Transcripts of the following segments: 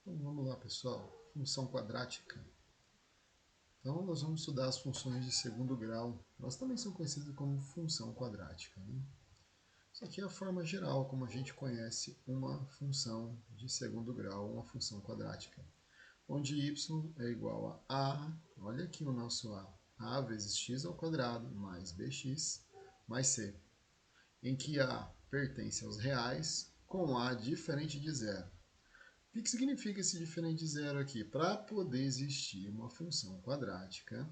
Então vamos lá, pessoal. Função quadrática. Então nós vamos estudar as funções de segundo grau. Elas também são conhecidas como função quadrática, né? Isso aqui é a forma geral como a gente conhece uma função de segundo grau, uma função quadrática. Onde y é igual a, olha aqui o nosso a vezes x ao quadrado mais bx mais c, em que a pertence aos reais com a diferente de zero. O que significa esse diferente de zero aqui? Para poder existir uma função quadrática,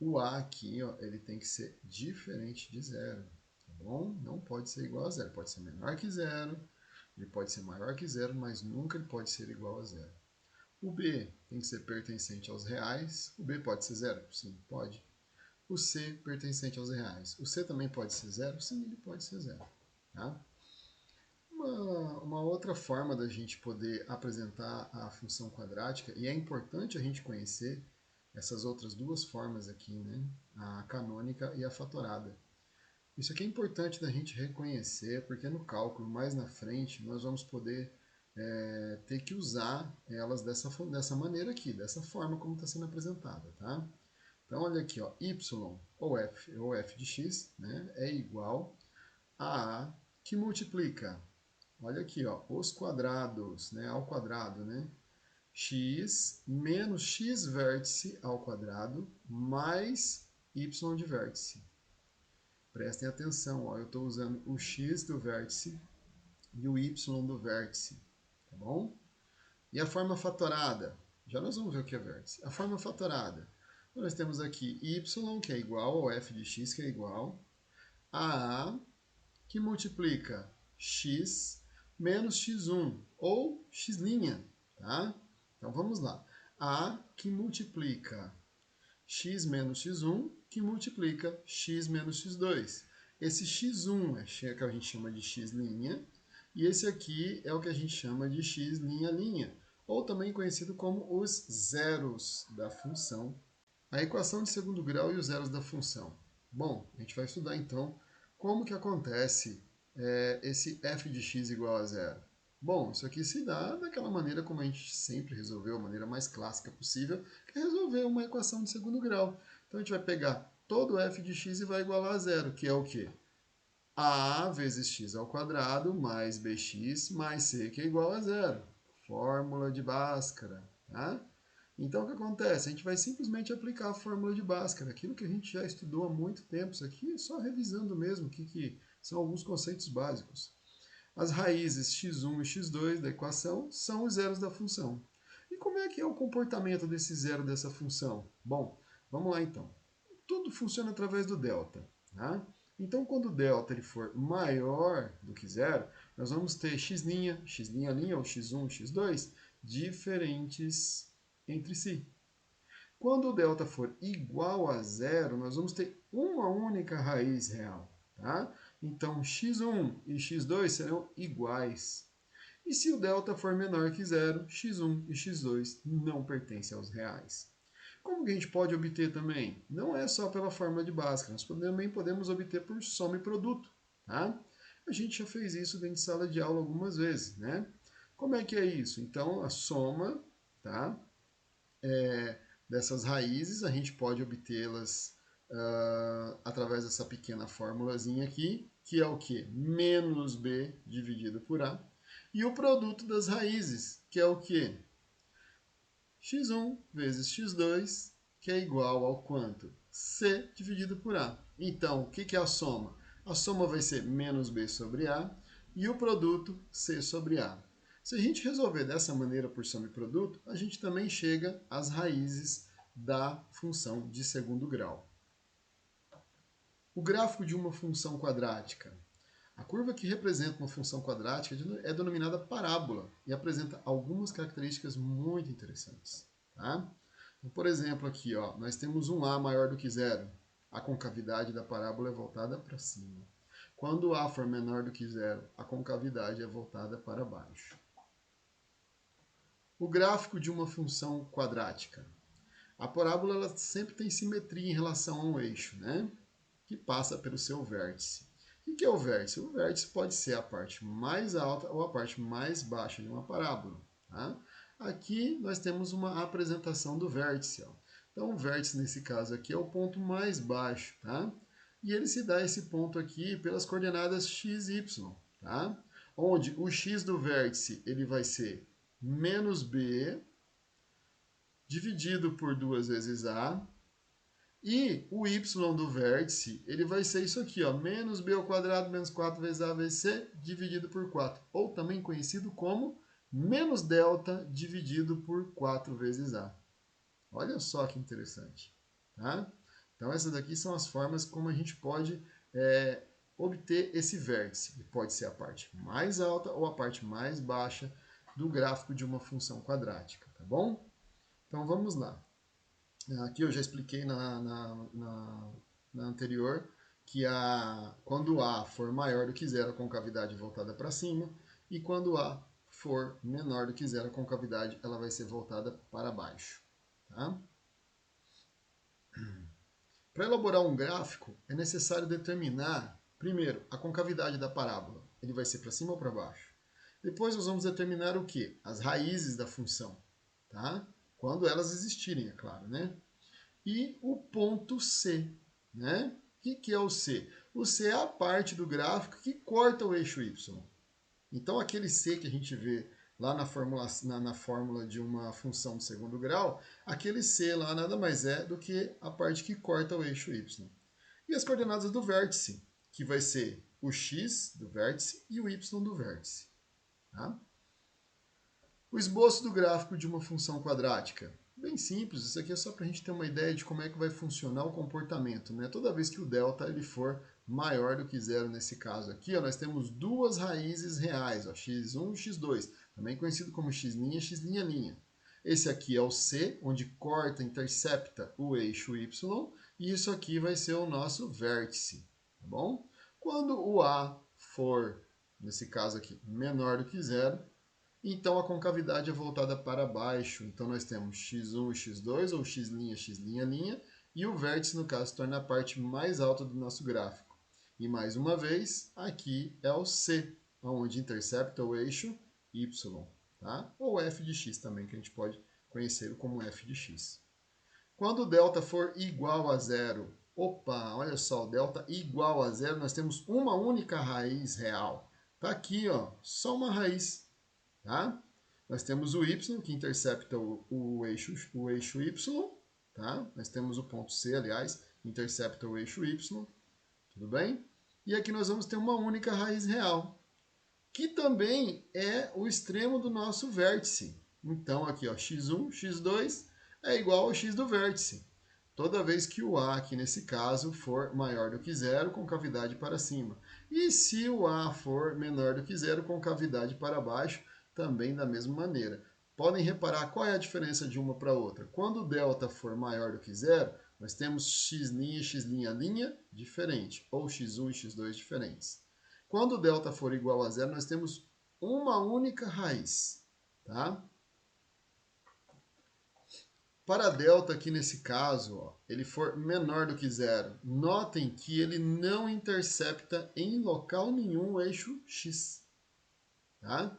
o a aqui ó, ele tem que ser diferente de zero, tá bom? Não pode ser igual a zero, pode ser menor que zero, ele pode ser maior que zero, mas nunca ele pode ser igual a zero. O b tem que ser pertencente aos reais, o b pode ser zero? Sim, pode. O c pertencente aos reais, o c também pode ser zero? Sim, ele pode ser zero, tá? Uma outra forma da gente poder apresentar a função quadrática, e é importante a gente conhecer essas outras duas formas aqui, né? A canônica e a fatorada. Isso aqui é importante da gente reconhecer, porque no cálculo, mais na frente, nós vamos poder ter que usar elas dessa maneira aqui, dessa forma como está sendo apresentada, tá? Então, olha aqui, ó, y ou f de x, né, é igual a A que multiplica, olha aqui, ó, os quadrados, né, ao quadrado, né, x menos x vértice ao quadrado mais y de vértice. Prestem atenção, ó, eu estou usando o x do vértice e o y do vértice, tá bom? E a forma fatorada? Já nós vamos ver o que é vértice. A forma fatorada. Nós temos aqui y, que é igual ao f de x, que é igual a A, que multiplica x menos x1, ou x', tá? Então vamos lá. A que multiplica x menos x1, que multiplica x menos x2. Esse x1 é o que a gente chama de x', e esse aqui é o que a gente chama de x', ou também conhecido como os zeros da função. A equação de segundo grau e os zeros da função. Bom, a gente vai estudar então como que acontece esse f de x igual a zero. Bom, isso aqui se dá daquela maneira como a gente sempre resolveu, a maneira mais clássica possível, que é resolver uma equação de segundo grau. Então a gente vai pegar todo f de x e vai igualar a zero, que é o quê? A vezes x ao quadrado mais bx mais c, que é igual a zero. Fórmula de Bhaskara, tá? Então, o que acontece? A gente vai simplesmente aplicar a fórmula de Bhaskara, aquilo que a gente já estudou há muito tempo. Isso aqui é só revisando mesmo, que são alguns conceitos básicos. As raízes x1 e x2 da equação são os zeros da função. E como é que é o comportamento desse zero dessa função? Bom, vamos lá então. Tudo funciona através do delta, tá? Então, quando o delta ele for maior do que zero, nós vamos ter x', x', ou x1, x2 diferentes entre si. Quando o delta for igual a zero, nós vamos ter uma única raiz real, tá? Então, x1 e x2 serão iguais. E se o delta for menor que zero, x1 e x2 não pertencem aos reais. Como que a gente pode obter também? Não é só pela fórmula de Bhaskara, nós também podemos obter por soma e produto, tá? A gente já fez isso dentro de sala de aula algumas vezes, né? Como é que é isso? Então, a soma, tá? Dessas raízes, a gente pode obtê-las através dessa pequena formulazinha aqui, que é o que? Menos b dividido por a. E o produto das raízes, que é o que? x1 vezes x2, que é igual ao quanto? C dividido por a. Então, o que é a soma? A soma vai ser menos b sobre a e o produto c sobre a. Se a gente resolver dessa maneira por soma e produto, a gente também chega às raízes da função de segundo grau. O gráfico de uma função quadrática. A curva que representa uma função quadrática é denominada parábola e apresenta algumas características muito interessantes. Tá? Então, por exemplo, aqui ó, nós temos um a maior do que zero. A concavidade da parábola é voltada para cima. Quando a for menor do que zero, a concavidade é voltada para baixo. O gráfico de uma função quadrática. A parábola ela sempre tem simetria em relação a um eixo, né? Que passa pelo seu vértice. O que é o vértice? O vértice pode ser a parte mais alta ou a parte mais baixa de uma parábola. Tá? Aqui nós temos uma apresentação do vértice. Ó. Então, o vértice, nesse caso aqui, é o ponto mais baixo, tá? E ele se dá esse ponto aqui pelas coordenadas x e y, tá? Onde o x do vértice ele vai ser menos b dividido por 2 vezes a, e o y do vértice ele vai ser isso aqui, ó, menos b ao quadrado menos 4 vezes a vezes c dividido por 4, ou também conhecido como menos delta dividido por 4 vezes a. Olha só que interessante, tá? Então, essas daqui são as formas como a gente pode obter esse vértice. Ele pode ser a parte mais alta ou a parte mais baixa do gráfico de uma função quadrática, tá bom? Então, vamos lá. Aqui eu já expliquei na anterior que quando A for maior do que zero, a concavidade voltada para cima, e quando A for menor do que zero, a concavidade ela vai ser voltada para baixo. Tá? Para elaborar um gráfico, é necessário determinar, primeiro, a concavidade da parábola. Ele vai ser para cima ou para baixo? Depois nós vamos determinar o quê? As raízes da função. Tá? Quando elas existirem, é claro, né? E o ponto C, né? O que é o C? O C é a parte do gráfico que corta o eixo Y. Então, aquele C que a gente vê lá na fórmula de uma função de segundo grau, aquele C lá nada mais é do que a parte que corta o eixo Y. E as coordenadas do vértice, que vai ser o x do vértice e o y do vértice. Tá? O esboço do gráfico de uma função quadrática. Bem simples, isso aqui é só para a gente ter uma ideia de como é que vai funcionar o comportamento. Né? Toda vez que o delta ele for maior do que zero, nesse caso aqui, ó, nós temos duas raízes reais, ó, x1 e x2, também conhecido como x', x''. Esse aqui é o C, onde corta, intercepta o eixo Y, e isso aqui vai ser o nosso vértice, tá bom? Quando o A for, nesse caso aqui, menor do que zero, então a concavidade é voltada para baixo. Então nós temos x1 e x2, ou x', x'', e o vértice, no caso, se torna a parte mais alta do nosso gráfico. E mais uma vez, aqui é o C, onde intercepta o eixo Y, tá? Ou f de x também, que a gente pode conhecer como f de x. Quando o delta for igual a zero, opa, olha só, o delta igual a zero, nós temos uma única raiz real. Tá aqui, ó, só uma raiz. Tá? Nós temos o y, que intercepta o eixo y. Tá? Nós temos o ponto C, aliás, que intercepta o eixo y. Tudo bem? E aqui nós vamos ter uma única raiz real, que também é o extremo do nosso vértice. Então, aqui, ó, x1, x2 é igual ao x do vértice. Toda vez que o A, aqui nesse caso, for maior do que zero, concavidade para cima. E se o A for menor do que zero, concavidade para baixo, também da mesma maneira. Podem reparar qual é a diferença de uma para outra. Quando o delta for maior do que zero, nós temos x', x'', diferente, ou x1 e x2 diferentes. Quando o delta for igual a zero, nós temos uma única raiz. Tá? Para delta, aqui nesse caso, ó, ele for menor do que zero, notem que ele não intercepta em local nenhum o eixo x. Tá?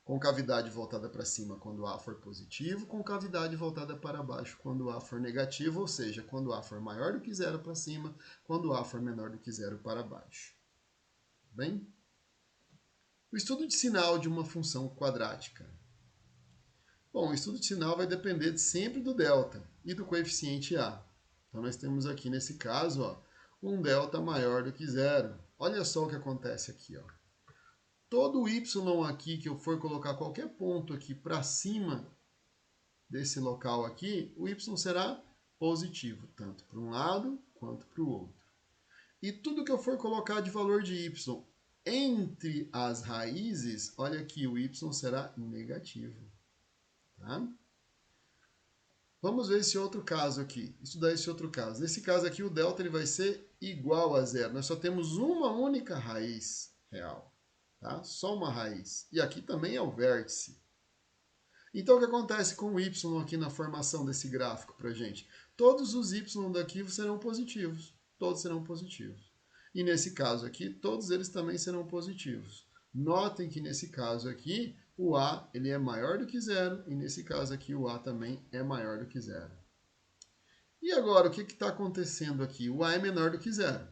Concavidade voltada para cima quando A for positivo, concavidade voltada para baixo quando A for negativo, ou seja, quando A for maior do que zero para cima, quando A for menor do que zero para baixo. Bem? O estudo de sinal de uma função quadrática. Bom, o estudo de sinal vai depender sempre do delta e do coeficiente A. Então, nós temos aqui, nesse caso, ó, um delta maior do que zero. Olha só o que acontece aqui. Ó. Todo o y aqui, que eu for colocar qualquer ponto aqui para cima desse local aqui, o y será positivo, tanto para um lado quanto para o outro. E tudo que eu for colocar de valor de y entre as raízes, olha aqui, o y será negativo. Tá? Vamos ver esse outro caso aqui, estudar esse outro caso. Nesse caso aqui, o delta ele vai ser igual a zero. Nós só temos uma única raiz real. Tá? Só uma raiz. E aqui também é o vértice. Então, o que acontece com o y aqui na formação desse gráfico para a gente? Todos os y daqui serão positivos. Todos serão positivos. E nesse caso aqui, todos eles também serão positivos. Notem que nesse caso aqui, o A ele é maior do que zero, e nesse caso aqui o A também é maior do que zero. E agora, o que está acontecendo aqui? O A é menor do que zero,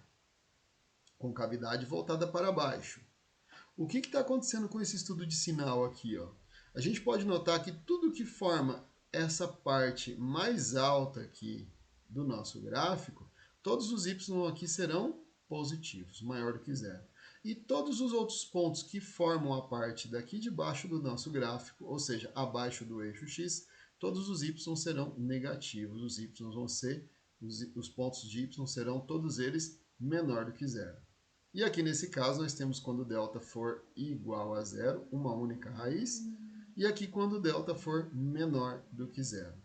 com cavidade voltada para baixo. O que está acontecendo com esse estudo de sinal aqui? Ó? A gente pode notar que tudo que forma essa parte mais alta aqui do nosso gráfico, todos os y aqui serão positivos, maior do que zero. E todos os outros pontos que formam a parte daqui de baixo do nosso gráfico, ou seja, abaixo do eixo x, todos os y serão negativos. Os y vão ser, os pontos de y serão todos eles menor do que zero. E aqui nesse caso nós temos quando delta for igual a zero, uma única raiz, e aqui quando delta for menor do que zero.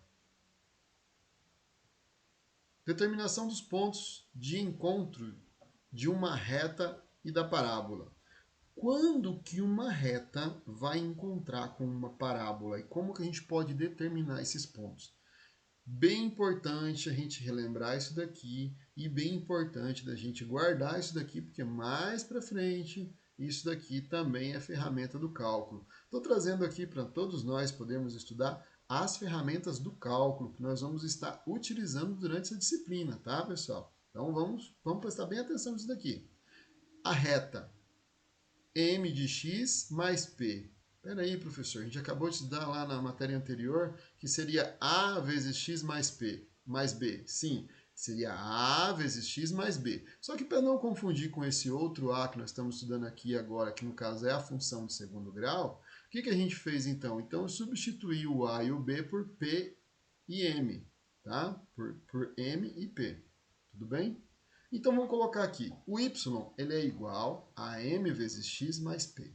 Determinação dos pontos de encontro de uma reta e da parábola. Quando que uma reta vai encontrar com uma parábola e como que a gente pode determinar esses pontos? Bem importante a gente relembrar isso daqui e bem importante da gente guardar isso daqui, porque mais para frente isso daqui também é ferramenta do cálculo. Estou trazendo aqui para todos nós podermos estudar as ferramentas do cálculo que nós vamos estar utilizando durante essa disciplina, tá, pessoal? Então vamos prestar bem atenção nisso daqui. A reta m de x mais p. Espera aí, professor, a gente acabou de estudar lá na matéria anterior que seria a vezes x mais p mais b. Sim, seria a vezes x mais b. Só que para não confundir com esse outro a que nós estamos estudando aqui agora, que no caso é a função de segundo grau, o que a gente fez então? Então eu substituí o a e o b por p e m, tá? Por m e p. Tudo bem? Então vamos colocar aqui, o y ele é igual a m vezes x mais p.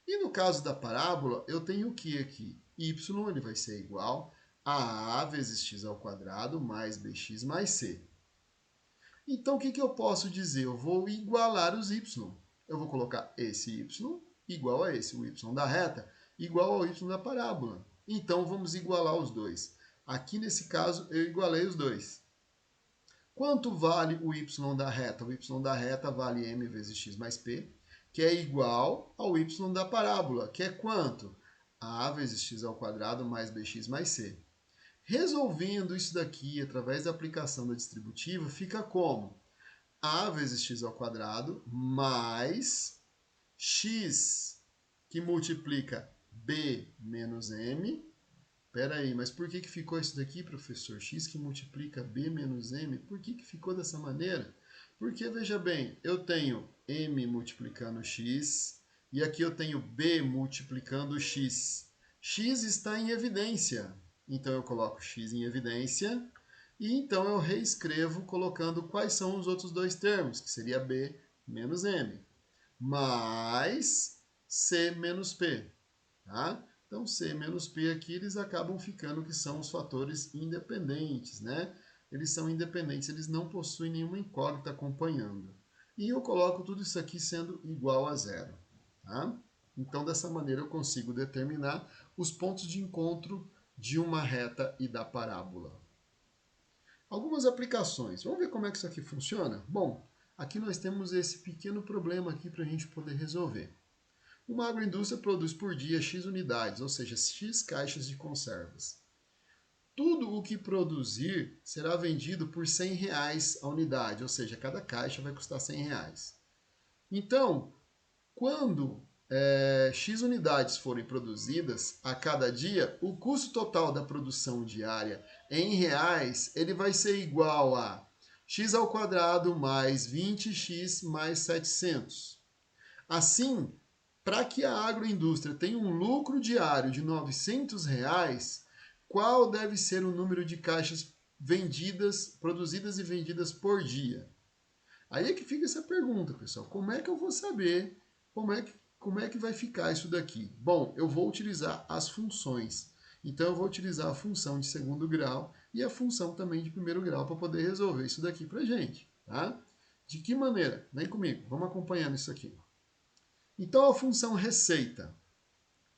E no caso da parábola, eu tenho o que aqui? Y ele vai ser igual a vezes x ao quadrado mais bx mais c. Então o que eu posso dizer? Eu vou igualar os y. Eu vou colocar esse y igual a esse, o y da reta, igual ao y da parábola. Então vamos igualar os dois. Aqui nesse caso eu igualei os dois. Quanto vale o y da reta? O y da reta vale m vezes x mais p, que é igual ao y da parábola, que é quanto? A vezes x ao quadrado mais bx mais c. Resolvendo isso daqui através da aplicação da distributiva, fica como? A vezes x ao quadrado mais x que multiplica b menos m. Espera aí, mas por que ficou isso daqui, professor? X que multiplica b menos m. Por que ficou dessa maneira? Porque, veja bem, eu tenho m multiplicando x e aqui eu tenho b multiplicando x. X está em evidência, então eu coloco x em evidência e então eu reescrevo colocando quais são os outros dois termos, que seria b menos m, mais c menos p, tá? Então, C menos P aqui, eles acabam ficando que são os fatores independentes, né? Eles são independentes, eles não possuem nenhuma incógnita acompanhando. E eu coloco tudo isso aqui sendo igual a zero, tá? Então, dessa maneira, eu consigo determinar os pontos de encontro de uma reta e da parábola. Algumas aplicações. Vamos ver como é que isso aqui funciona? Bom, aqui nós temos esse pequeno problema aqui para a gente poder resolver. Uma agroindústria produz por dia X unidades, ou seja, X caixas de conservas. Tudo o que produzir será vendido por R$100 a unidade, ou seja, cada caixa vai custar R$100. Então, quando X unidades forem produzidas a cada dia, o custo total da produção diária em reais ele vai ser igual a x ao quadrado mais 20x mais 700. Assim, para que a agroindústria tenha um lucro diário de R$900, qual deve ser o número de caixas vendidas, produzidas e vendidas por dia? Aí é que fica essa pergunta, pessoal. Como é que eu vou saber como é que vai ficar isso daqui? Bom, eu vou utilizar as funções. Então, eu vou utilizar a função de segundo grau e a função também de primeiro grau para poder resolver isso daqui para a gente. Tá? De que maneira? Vem comigo, vamos acompanhando isso aqui. Então, a função receita.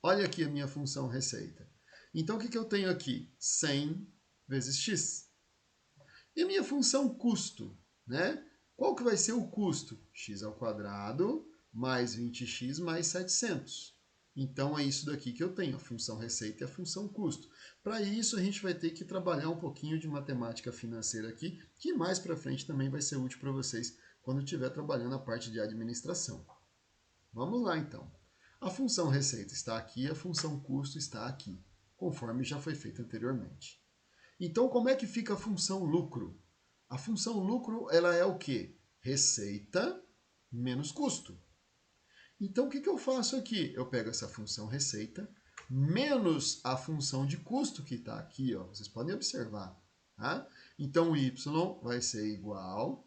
Olha aqui a minha função receita. Então, o que eu tenho aqui? 100 vezes x. E a minha função custo, né? Qual que vai ser o custo? X ao quadrado mais 20x mais 700. Então, é isso daqui que eu tenho, a função receita e a função custo. Para isso, a gente vai ter que trabalhar um pouquinho de matemática financeira aqui, que mais para frente também vai ser útil para vocês quando estiver trabalhando a parte de administração. Vamos lá, então. A função receita está aqui, a função custo está aqui, conforme já foi feito anteriormente. Então, como é que fica a função lucro? A função lucro, ela é o quê? Receita menos custo. Então, o que eu faço aqui? Eu pego essa função receita menos a função de custo que está aqui, ó. Vocês podem observar. Tá? Então, o y vai ser igual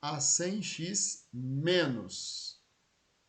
a 100x menos.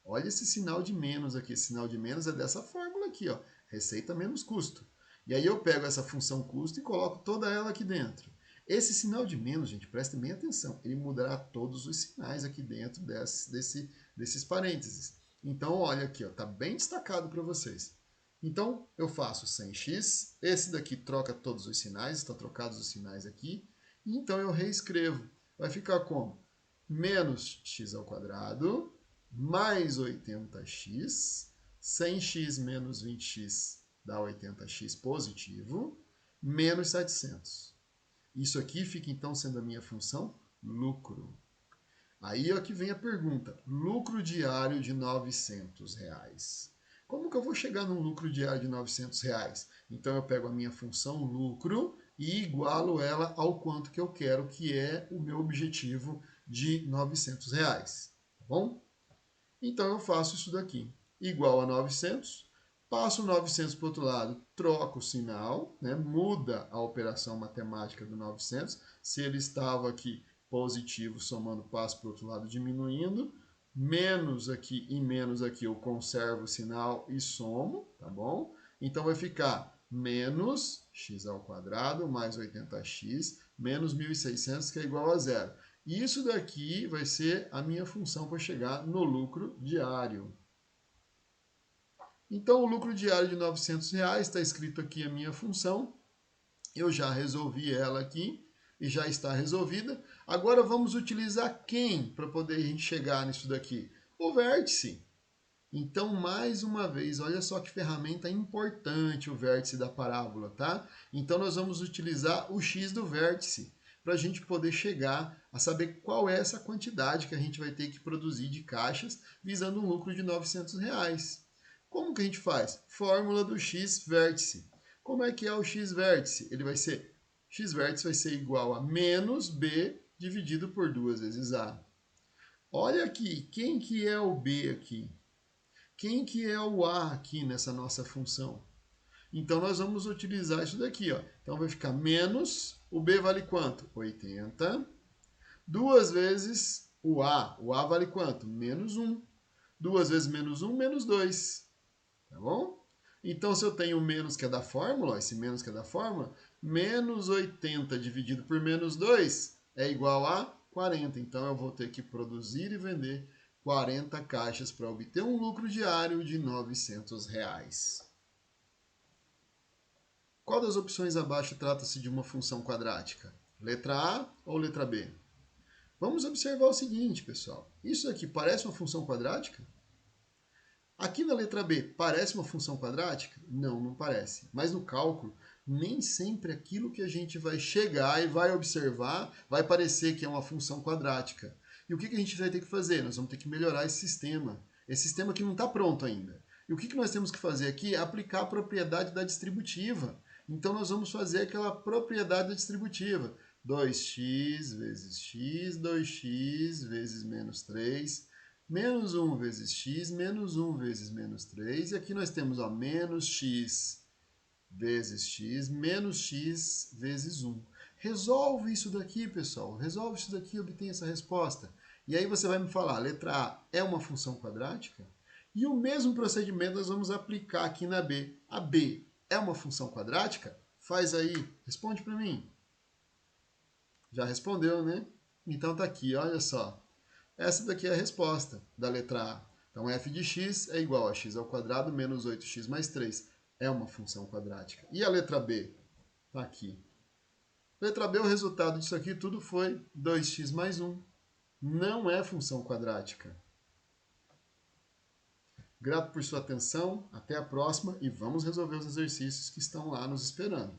Olha esse sinal de menos aqui. Esse sinal de menos é dessa fórmula aqui, ó. Receita menos custo. E aí eu pego essa função custo e coloco toda ela aqui dentro. Esse sinal de menos, gente, prestem bem atenção. Ele mudará todos os sinais aqui dentro desses parênteses. Então, olha aqui, está bem destacado para vocês. Então, eu faço 100x, esse daqui troca todos os sinais, estão trocados os sinais aqui. E então, eu reescrevo. Vai ficar como? Menos x ao quadrado, mais 80x, 100x menos 20x dá 80x positivo, menos 700. Isso aqui fica, então, sendo a minha função lucro. Aí é que vem a pergunta, lucro diário de R$900. Como que eu vou chegar num lucro diário de R$900? Então eu pego a minha função lucro e igualo ela ao quanto que eu quero, que é o meu objetivo de R$900. Tá bom? Então eu faço isso daqui, igual a 900, passo 900 para o outro lado, troco o sinal, né? Muda a operação matemática do 900, se ele estava aqui positivo, somando, passo para o outro lado, diminuindo, menos aqui e menos aqui eu conservo o sinal e somo, tá bom? Então vai ficar menos x ao quadrado mais 80x menos 1.600, que é igual a zero. Isso daqui vai ser a minha função para chegar no lucro diário. Então, o lucro diário de R$900 está escrito aqui a minha função. Eu já resolvi ela aqui e já está resolvida. Agora vamos utilizar quem para poder a gente chegar nisso daqui? O vértice. Então, mais uma vez, olha só que ferramenta importante o vértice da parábola, tá? Então, nós vamos utilizar o x do vértice para a gente poder chegar a saber qual é essa quantidade que a gente vai ter que produzir de caixas visando um lucro de R$900. Como que a gente faz? Fórmula do x vértice. Como é que é o x vértice? Ele vai ser, x vértice vai ser igual a menos b dividido por 2 vezes a. Olha aqui, quem que é o b aqui? Quem que é o a aqui nessa nossa função? Então, nós vamos utilizar isso daqui, ó. Então, vai ficar menos, o b vale quanto? 80. 2 vezes o a. O a vale quanto? Menos 1. 2 vezes menos 1, menos 2. Tá bom? Então, se eu tenho o menos que é da fórmula, esse menos que é da fórmula, menos 80 dividido por menos 2 é igual a 40. Então, eu vou ter que produzir e vender 40 caixas para obter um lucro diário de R$900. Qual das opções abaixo trata-se de uma função quadrática? Letra A ou letra B? Vamos observar o seguinte, pessoal. Isso aqui parece uma função quadrática? Aqui na letra B, parece uma função quadrática? Não, não parece. Mas no cálculo, nem sempre aquilo que a gente vai chegar e vai observar vai parecer que é uma função quadrática. E o que a gente vai ter que fazer? Nós vamos ter que melhorar esse sistema. Esse sistema que não está pronto ainda. E o que nós temos que fazer aqui é aplicar a propriedade da distributiva. Então, nós vamos fazer aquela propriedade da distributiva. 2x vezes x, 2x vezes menos 3, menos 1 vezes x, menos 1 vezes menos 3. E aqui nós temos ó, menos x vezes x, menos x vezes 1. Resolve isso daqui, pessoal. Resolve isso daqui e obtém essa resposta. E aí você vai me falar, letra A é uma função quadrática? E o mesmo procedimento nós vamos aplicar aqui na B. A B é uma função quadrática? Faz aí, responde para mim. Já respondeu, né? Então tá aqui, olha só. Essa daqui é a resposta da letra A. Então f de x é igual a x ao quadrado menos 8x mais 3. É uma função quadrática. E a letra B? Tá aqui. Letra B, o resultado disso aqui tudo foi 2x mais 1. Não é função quadrática. Grato por sua atenção, até a próxima e vamos resolver os exercícios que estão lá nos esperando.